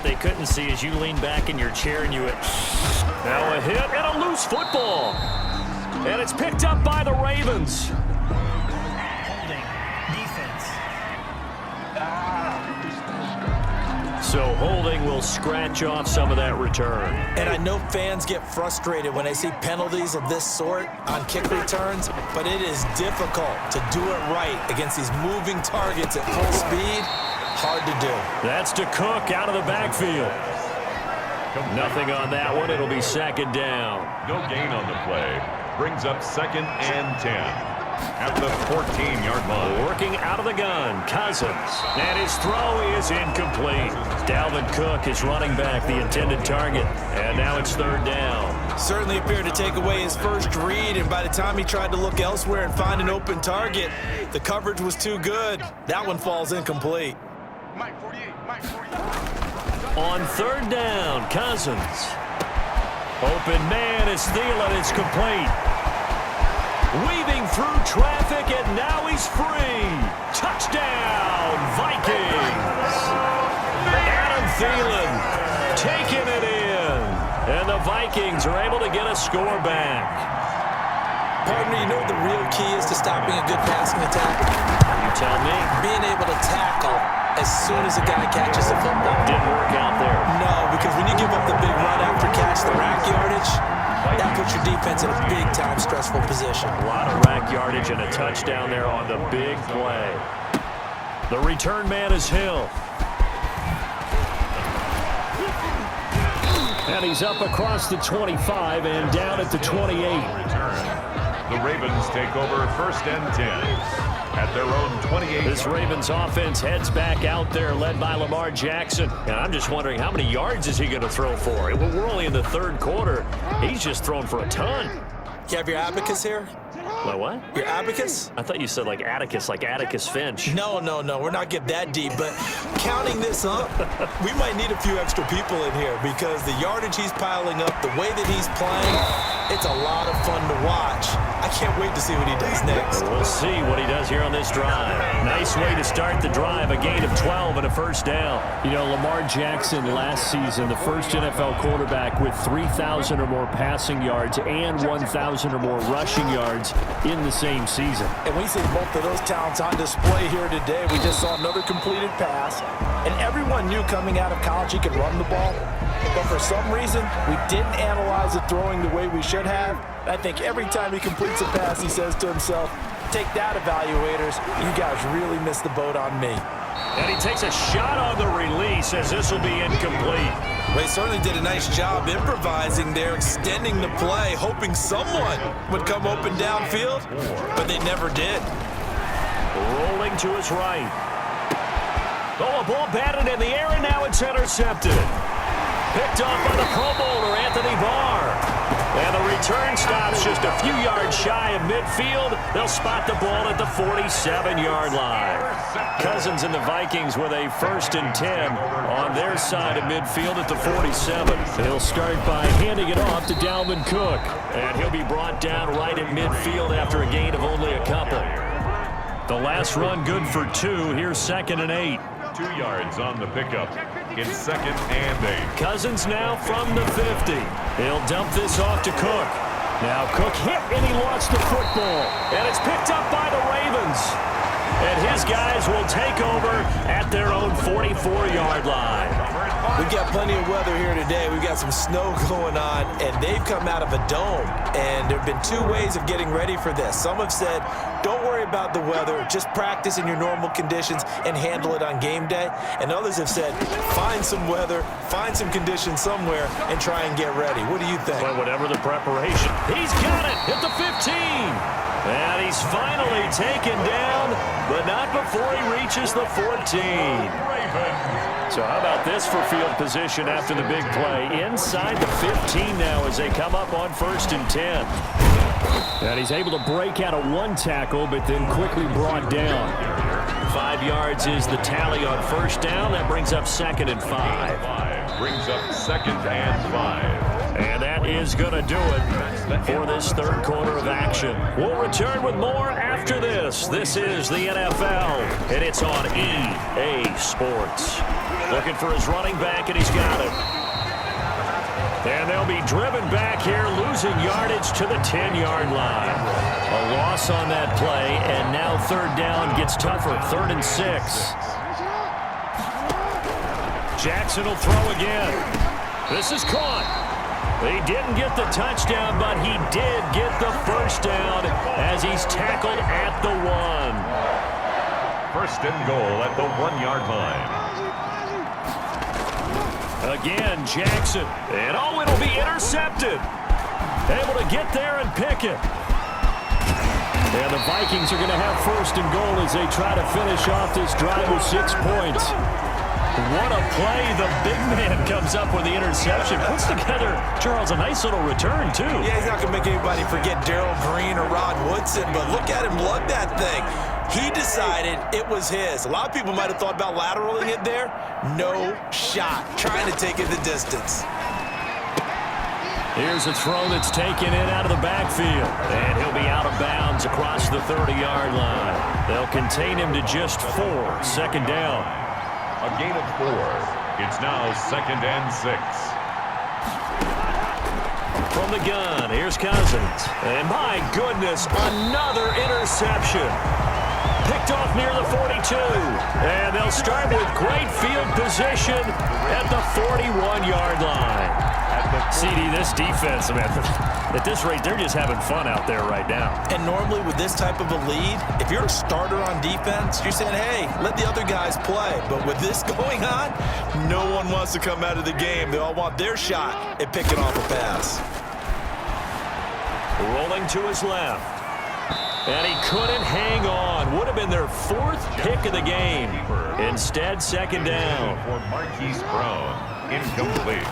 They couldn't see as you lean back in your chair and you went, now a hit and a loose football. And it's picked up by the Ravens. Holding defense. So holding will scratch off some of that return. And I know fans get frustrated when they see penalties of this sort on kick returns, but it is difficult to do it right against these moving targets at full speed. Hard to do. That's to Cook out of the backfield. Nothing on that one. It'll be second down. No gain on the play. Brings up 2nd and 10 at the 14-yard line. Working out of the gun, Cousins. And his throw is incomplete. Dalvin Cook is running back, the intended target. And now it's third down. Certainly appeared to take away his first read, and by the time he tried to look elsewhere and find an open target, the coverage was too good. That one falls incomplete. On third down, Cousins. Open man is Thielen. It's complete. Weaving through traffic, and now he's free. Touchdown, Vikings. Adam Thielen taking it in. And the Vikings are able to get a score back. Partner, you know what the real key is to stopping a good passing attack? You tell me. Being able to tackle as soon as a guy catches the football. Didn't work out there. No, because when you give up the big run after catch, the rack yardage, that puts your defense in a big-time stressful position. A lot of rack yardage and a touchdown there on the big play. The return man is Hill. And he's up across the 25 and down at the 28. The Ravens take over 1st and 10 at their own 28. This Ravens offense heads back out there, led by Lamar Jackson. And I'm just wondering, how many yards is he going to throw for? We're only in the third quarter. He's just thrown for a ton. You have your abacus here? My what? Your abacus? I thought you said like Atticus Finch. No. We're not getting that deep. But counting this up, we might need a few extra people in here because the yardage he's piling up, the way that he's playing, it's a lot of fun to watch. I can't wait to see what he does next. We'll see what he does here on this drive. Nice way to start the drive, a gain of 12 and a first down. You know, Lamar Jackson last season, the first NFL quarterback with 3,000 or more passing yards and 1,000 or more rushing yards in the same season. And we see both of those talents on display here today. We just saw another completed pass, and everyone knew coming out of college he could run the ball. But for some reason, we didn't analyze it throwing the way we should have. I think every time he completes a pass, he says to himself, take that, evaluators. You guys really missed the boat on me. And he takes a shot on the release as this will be incomplete. They certainly did a nice job improvising there, extending the play, hoping someone would come open downfield, but they never did. Rolling to his right. Oh, a ball batted in the air, and now it's intercepted. Picked off by the Pro Bowler, Anthony Barr. And the return stops just a few yards shy of midfield. They'll spot the ball at the 47-yard line. Cousins and the Vikings with a 1st and 10 on their side of midfield at the 47. He'll start by handing it off to Dalvin Cook. And he'll be brought down right at midfield after a gain of only a couple. The last run good for 2. Here's 2nd and 8. 2 yards on the pickup. It's 2nd and 8. Cousins now from the 50. He'll dump this off to Cook. Now Cook hit and he lost the football. And it's picked up by the Ravens. And his guys will take over at their own 44-yard line. We've got plenty of weather here today. We've got some snow going on, and they've come out of a dome. And there have been 2 ways of getting ready for this. Some have said, don't worry about the weather. Just practice in your normal conditions and handle it on game day. And others have said, find some weather, find some conditions somewhere, and try and get ready. What do you think? Well, whatever the preparation. He's got it at the 15. And he's finally taken down, but not before he reaches the 14. So how about this for field position after the big play? Inside the 15 now as they come up on 1st and 10. And he's able to break out of 1 tackle, but then quickly brought down. 5 yards is the tally on 1st down. That brings up 2nd and 5. Brings up 2nd and 5. And that is going to do it for this third quarter of action. We'll return with more after this. This is the NFL, and it's on EA Sports. Looking for his running back, and he's got it. And they'll be driven back here, losing yardage to the 10-yard line. A loss on that play, and now third down gets tougher, 3rd and 6. Jackson will throw again. This is caught. He didn't get the touchdown, but he did get the first down as he's tackled at the 1. First and goal at the 1-yard line. Again, Jackson. And oh, it'll be intercepted. Able to get there and pick it. And the Vikings are going to have first and goal as they try to finish off this drive with 6 points. What a play. The big man comes up with the interception. Puts together, Charles, a nice little return, too. Yeah, he's not going to make anybody forget Darrell Green or Rod Woodson, but look at him lug that thing. He decided it was his. A lot of people might have thought about lateraling it there. No shot. Trying to take it the distance. Here's a throw that's taken in out of the backfield. And he'll be out of bounds across the 30-yard line. They'll contain him to just 4. Second down. A gain of 4. It's now 2nd and 6. From the gun, here's Cousins. And my goodness, another interception. Picked off near the 42. And they'll start with great field position at the 41-yard line. CD, this defense, man, at this rate, they're just having fun out there right now. And normally with this type of a lead, if you're a starter on defense, you're saying, hey, let the other guys play. But with this going on, no one wants to come out of the game. They all want their shot at picking off a pass. Rolling to his left. And he couldn't hang on. Would have been their 4th pick of the game. Instead, second down. For Marquise Brown, incomplete.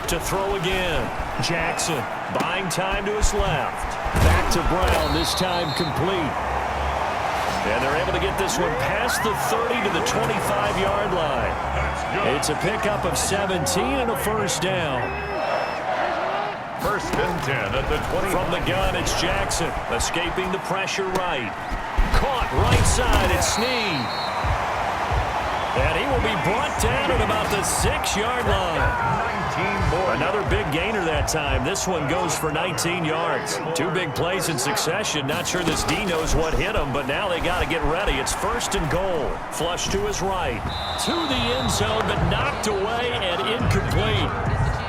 To throw again. Jackson buying time to his left. Back to Brown, this time complete. And they're able to get this one past the 30 to the 25-yard line. It's a pickup of 17 and a first down. First and 10 at the 20. From the gun, it's Jackson. Escaping the pressure right. Caught right side, it's Snead. And he will be brought down at about the 6-yard line. 19 more. Another big gainer that time. This one goes for 19 yards. 2 big plays in succession. Not sure this D knows what hit him, but now they got to get ready. It's first and goal. Flush to his right. To the end zone, but knocked away and incomplete.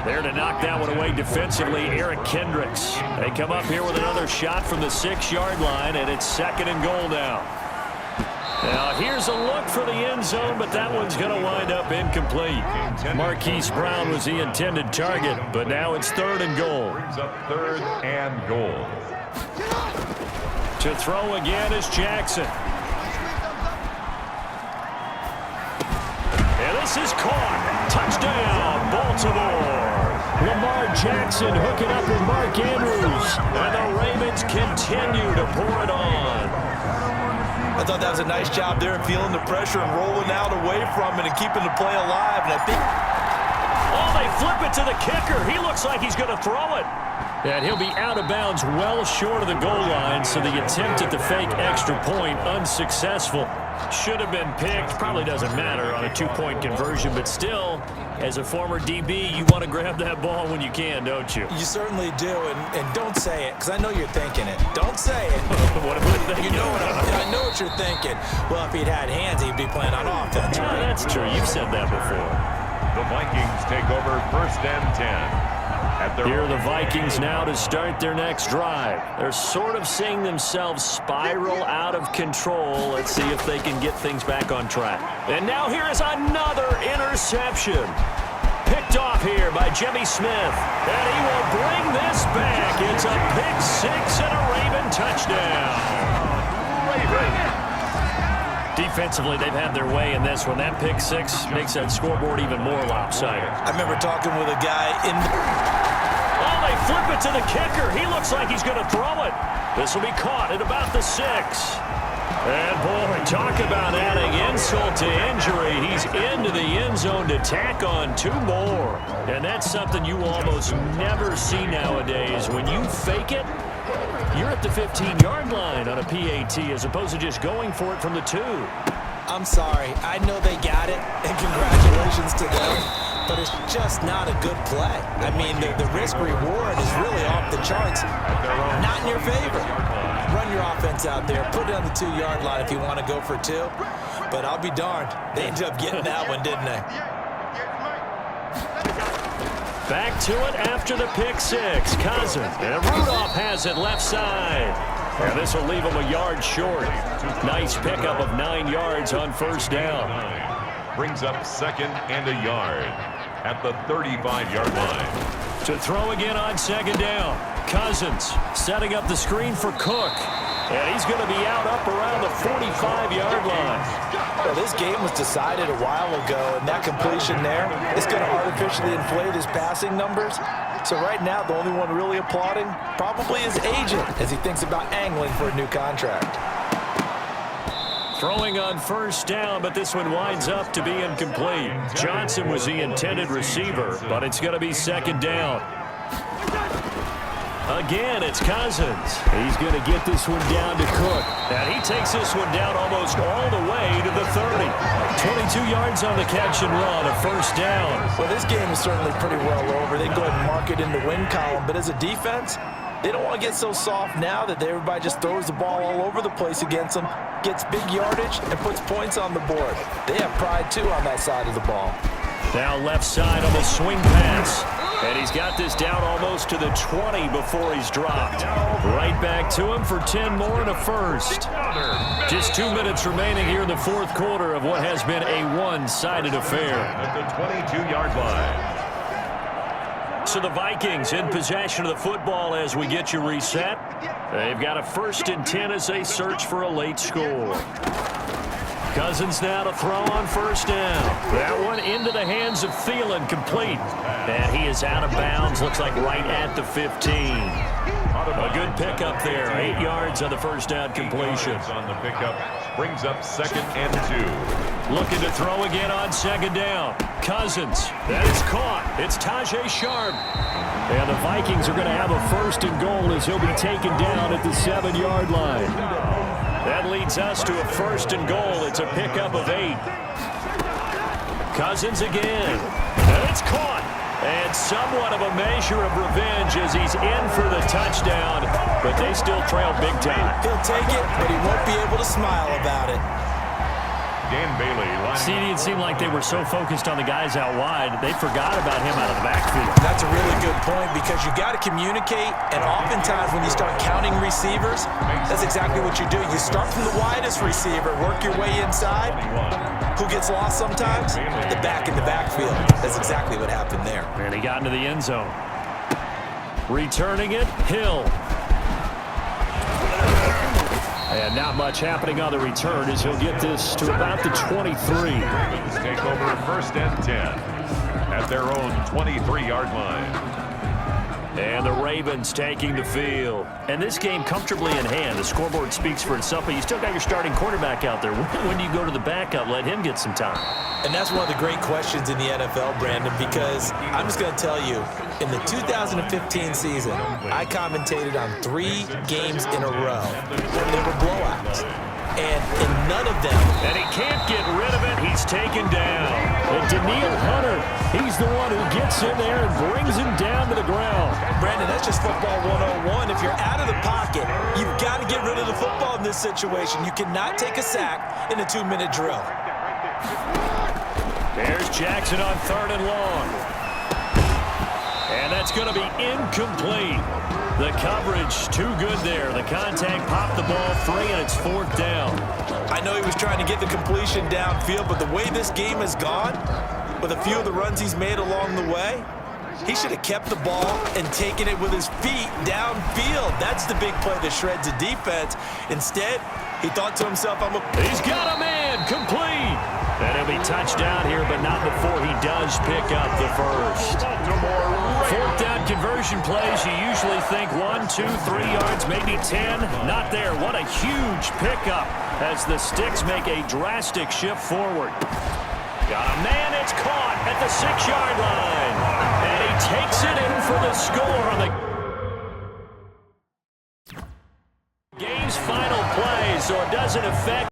There to knock that one away defensively, Eric Kendricks. They come up here with another shot from the 6-yard line, and it's second and goal now. Now, here's a look for the end zone, but that one's going to wind up incomplete. Marquise Brown was the intended target, but now it's third and goal. Brings up 3rd and goal. To throw again is Jackson. And this is caught. Touchdown, Baltimore. Lamar Jackson hooking up with Mark Andrews. And the Ravens continue to pour it on. I thought that was a nice job there of feeling the pressure and rolling out away from it and keeping the play alive. And I think... Oh, they flip it to the kicker. He looks like he's going to throw it. And he'll be out of bounds well short of the goal line, so the attempt at the fake extra point unsuccessful. Should have been picked. Probably doesn't matter on a 2-point conversion, but still, as a former DB, you want to grab that ball when you can, don't you? You certainly do, and don't say it, because I know you're thinking it. Don't say it. What am I thinking? You know I know what you're thinking. Well, if he'd had hands, he'd be playing on offense. No, that's true. You've said that before. The Vikings take over first and 10. Here are the Vikings now to start their next drive. They're sort of seeing themselves spiral out of control. Let's see if they can get things back on track. And now here is another interception. Picked off here by Jimmy Smith. And he will bring this back. It's a pick 6 and a Raven touchdown. Raven. Defensively, they've had their way in this one. That pick 6 makes that scoreboard even more lopsided. I remember talking with a guy in Oh, they flip it to the kicker. He looks like he's going to throw it. This will be caught at about the 6. And, boy, talk about adding insult to injury. He's into the end zone to tack on 2 more. And that's something you almost never see nowadays. When you fake it, you're at the 15-yard line on a PAT as opposed to just going for it from the 2. I'm sorry. I know they got it, and congratulations to them, but it's just not a good play. I mean, the risk-reward is really off the charts. Not in your favor. Run your offense out there. Put it on the 2-yard line if you want to go for 2. But I'll be darned. They ended up getting that one, didn't they? Back to it after the pick 6. Cousins. And Rudolph has it left side. And this will leave him a yard short. Nice pickup of 9 yards on first down. Brings up 2nd and a yard at the 35-yard line. To throw again on 2nd down. Cousins setting up the screen for Cook. And he's going to be out up around the 45-yard line. Well, this game was decided a while ago, and that completion there is going to artificially inflate his passing numbers. So right now, the only one really applauding probably his agent as he thinks about angling for a new contract. Throwing on first down, but this one winds up to be incomplete. Johnson was the intended receiver, but it's going to be 2nd down. Again, it's Cousins. He's going to get this one down to Cook. And he takes this one down almost all the way to the 30. 22 yards on the catch and run, a first down. Well, this game is certainly pretty well over. They can go ahead and mark it in the win column. But as a defense, they don't want to get so soft now that everybody just throws the ball all over the place against them, gets big yardage, and puts points on the board. They have pride, too, on that side of the ball. Now left side on the swing pass. And he's got this down almost to the 20 before he's dropped. Right back to him for 10 more and a first. Just 2 minutes remaining here in the 4th quarter of what has been a one-sided affair. At the 22-yard line. So the Vikings in possession of the football as we get you reset. They've got a 1st and 10 as they search for a late score. Cousins now to throw on first down. That one into the hands of Thielen, complete. And he is out of bounds, looks like right at the 15. A good pickup there, 8 yards on the first down completion. On the pickup, brings up 2nd and 2. Looking to throw again on 2nd down. Cousins, that is caught. It's Tajay Sharp. And the Vikings are going to have a 1st and goal as he'll be taken down at the 7-yard line. That leads us to a 1st and goal. It's a pickup of 8. Cousins again. And it's caught. And somewhat of a measure of revenge as he's in for the touchdown. But they still trail big time. He'll take it, but he won't be able to smile about it. Dan Bailey. See, it seemed like they were so focused on the guys out wide, they forgot about him out of the backfield. That's a really good point because you got to communicate, and oftentimes when you start counting receivers, that's exactly what you do. You start from the widest receiver, work your way inside. Who gets lost sometimes? The back in the backfield. That's exactly what happened there. And he got into the end zone. Returning it, Hill. And not much happening on the return as he'll get this to about the 23. Ravens take over 1st and 10 at their own 23-yard line. And the Ravens taking the field. And this game comfortably in hand. The scoreboard speaks for itself, but you still got your starting quarterback out there. When do you go to the backup? Let him get some time. And that's one of the great questions in the NFL, Brandon, because I'm just going to tell you, in the 2015 season, I commentated on 3 games in a row. They were blowouts. And in none of them. And he can't get rid of it. He's taken down. And Daniil Hunter, he's the one who gets in there and brings him down to the ground. Brandon, that's just football 101. If you're out of the pocket, you've got to get rid of the football in this situation. You cannot take a sack in a 2-minute drill. There's Jackson on 3rd and long. And that's going to be incomplete. The coverage too good there. The contact popped the ball free, and it's 4th down. I know he was trying to get the completion downfield, but the way this game has gone, with a few of the runs he's made along the way, he should have kept the ball and taken it with his feet downfield. That's the big play that shreds a defense. Instead, he thought to himself, He's got a man, complete. And he'll be touched down here, but not before he does pick up the first. 4th down conversion plays, you usually think 1, 2, 3 yards, maybe 10. Not there. What a huge pickup as the Sticks make a drastic shift forward. Got a man, it's caught at the 6-yard line. And he takes it in for the score on the game's final play, so it doesn't affect